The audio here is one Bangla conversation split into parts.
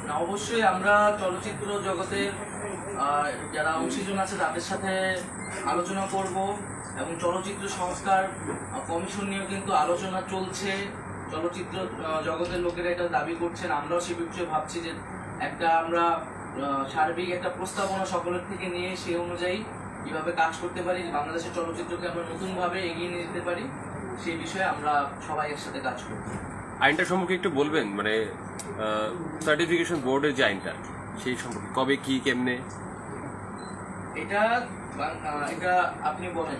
না, অবশ্যই আমরা চলচ্চিত্র জগতে যারা অংশীজন আছে তাদের সাথে আলোচনা করব এবং চলচ্চিত্র সংস্কার কমিশন নিয়েও কিন্তু আলোচনা চলছে। চলচ্চিত্র জগতের লোকেরা এটা দাবি করছেন, আমরাও সে বিষয়ে ভাবছি যে একটা আমরা সার্বিক একটা প্রস্তাবনা সকলের থেকে নিয়ে সেই অনুযায়ী কীভাবে কাজ করতে পারি, বাংলাদেশের চলচ্চিত্রকে আমরা নতুনভাবে এগিয়ে নিয়ে যেতে পারি, সেই বিষয়ে আমরা সবাই একসাথে কাজ করব। আইনটা সম্পর্কে একটু বলবেন, মানে সার্টিফিকেশন বোর্ডের যে আইনটা সেই সম্পর্কে কবে কি কেমনে? এটা এটা আপনি বলেন।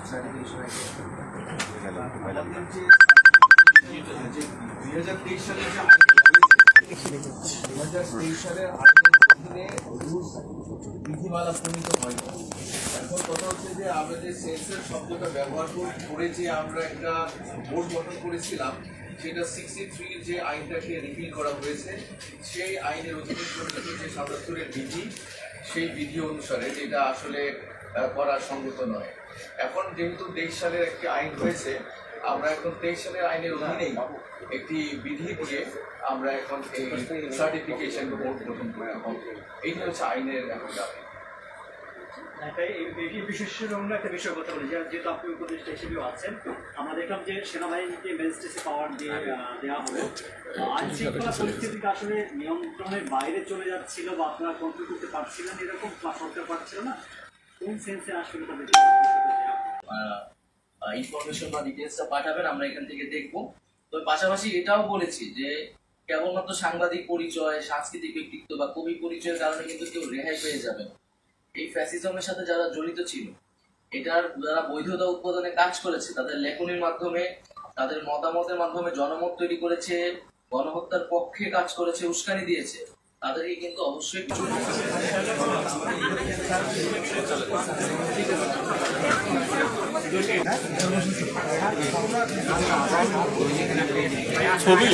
সার্টিফিকেশন 2023 সালের যে সালের আইনের অধীনে বিধিমালা প্রণীত হয়নি। এখন কথা হচ্ছে যে আমরা যে সেন্সর শব্দটা ব্যবহার করে যে আমরা একটা বোর্ড গঠন করেছিলাম, সেটা 63 যে আইনটাকে রিপিল করা হয়েছে, সেই আইনের অধীনে প্রণীত যে 77-এর বিধি, সেই বিধি অনুসারে যেটা আসলে করা সঙ্গত নয়। এখন যেহেতু 23 সালের একটি আইন হয়েছে, আমরা এখন 23 সালের আইনের অধীনেই একটি বিধি দিয়ে আমরা এখন এই সার্টিফিকেশন বোর্ড গঠন করে এইটা হচ্ছে আইনের এখন দাবি। এই বিশেষের অন্য একটা বিষয় কথা বলি, যেহেতু আপনি উপদেষ্টা হিসেবেও আছেন, আমরা দেখলাম যে সেনাবাহিনীকে ম্যাজিস্ট্রেসি পাওয়ার দেওয়া হলো, আইন শৃঙ্খলা পরিস্থিতিটা আসলে নিয়ন্ত্রণের বাইরে চলে যাচ্ছিল বা আপনারা কন্ট্রোল করতে পারছিলেন এরকম, সরকার পারছিল না, কোন সেন্সে আসলে তাদের ইনফরমেশন বা ডিটেলসটা পাঠাবেন, আমরা এখান থেকে দেখবো। তো পাশাপাশি এটাও বলেছি যে কেবলমাত্র সাংবাদিক পরিচয়, সাংস্কৃতিক ব্যক্তিত্ব বা কবি পরিচয়ের কারণে কিন্তু কেউ রেহাই পেয়ে যাবে। এই ফ্যাসিজমের সাথে যারা জড়িত ছিল, এটার যারা বৈধতা উৎপাদনে কাজ করেছে, তাদের লেখনীর মাধ্যমে, তাদের মতামতের মাধ্যমে জনমত তৈরি করেছে, গণহত্যার পক্ষে কাজ করেছে, উস্কানি দিয়েছে, তাদেরকে কিন্তু অবশ্যই ছবি